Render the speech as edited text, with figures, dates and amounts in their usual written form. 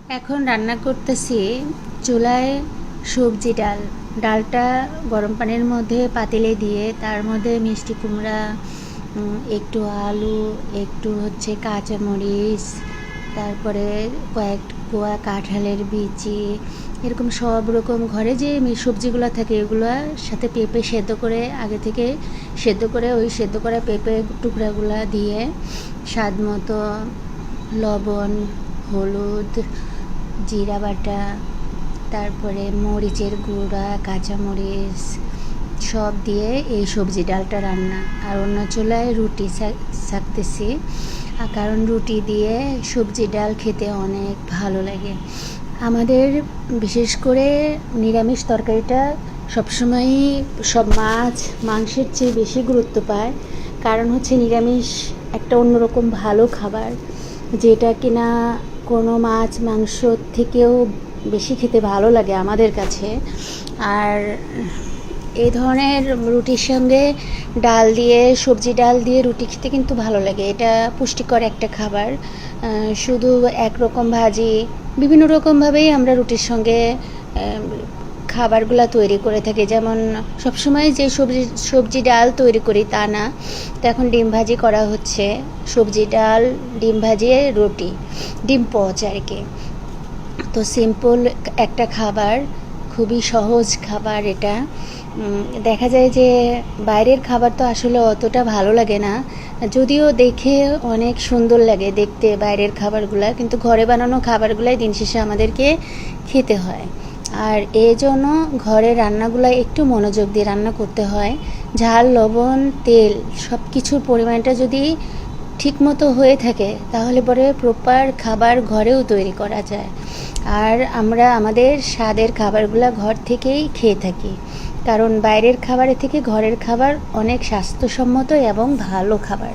এখন রান্না করতেছি চুলায় সবজি ডাল। ডালটা গরম পানির মধ্যে পাতিলে দিয়ে তার মধ্যে মিষ্টি কুমড়া, একটু আলু, একটু হচ্ছে কাঁচামরিচ, তারপরে কয়েক কোয়া কাঁঠালের বিচি, এরকম সব রকম ঘরে যে সবজিগুলো থাকে এগুলোর সাথে পেঁপে সেদ্ধ করে আগে থেকে সেদ্ধ করে ওই সেদ্ধ করা পেঁপে টুকরাগুলো দিয়ে স্বাদ মতো লবণ, হলুদ, জিরা বাটা, তারপরে মরিচের গুঁড়া, কাঁচামরিচ সব দিয়ে এই সবজি ডালটা রান্না। আর অন্য চুলায় রুটি সেঁকতেছি, কারণ রুটি দিয়ে সবজি ডাল খেতে অনেক ভালো লাগে আমাদের। বিশেষ করে নিরামিষ তরকারিটা সবসময়ই সব মাছ মাংসের চেয়ে বেশি গুরুত্ব পায়, কারণ হচ্ছে নিরামিষ একটা অন্যরকম ভালো খাবার, যেটা কিনা কোনো মাছ মাংস থেকেও বেশি খেতে ভালো লাগে আমাদের কাছে। আর এই ধরনের রুটির সঙ্গে ডাল দিয়ে, সবজি ডাল দিয়ে রুটি খেতে কিন্তু ভালো লাগে। এটা পুষ্টিকর একটা খাবার। শুধু একরকম ভাজি, বিভিন্ন রকমভাবেই আমরা রুটির সঙ্গে খাবারগুলো তৈরি করে থাকি। যেমন সবসময় যে সবজি ডাল তৈরি করি তা না, তো এখন ডিম ভাজি করা হচ্ছে, সবজি ডাল, ডিম ভাজিয়ে রুটি, ডিম পোচ আর কি। তো সিম্পল একটা খাবার, খুবই সহজ খাবার এটা। দেখা যায় যে বাইরের খাবার তো আসলে অতটা ভালো লাগে না, যদিও দেখে অনেক সুন্দর লাগে দেখতে বাইরের খাবারগুলো, কিন্তু ঘরে বানানো খাবারগুলাই দিন শেষে আমাদেরকে খেতে হয়। আর এই জন্য ঘরের রান্নাগুলো একটু মনোযোগ দিয়ে রান্না করতে হয়। ঝাল, লবণ, তেল সব কিছুর পরিমাণটা যদি ঠিকমতো হয়ে থাকে তাহলে পরে প্রপার খাবার ঘরেও তৈরি করা যায়। আর আমরা আমাদের স্বাদের খাবারগুলো ঘর থেকেই খেয়ে থাকি, কারণ বাইরের খাবারের থেকে ঘরের খাবার অনেক স্বাস্থ্যসম্মত এবং ভালো খাবার।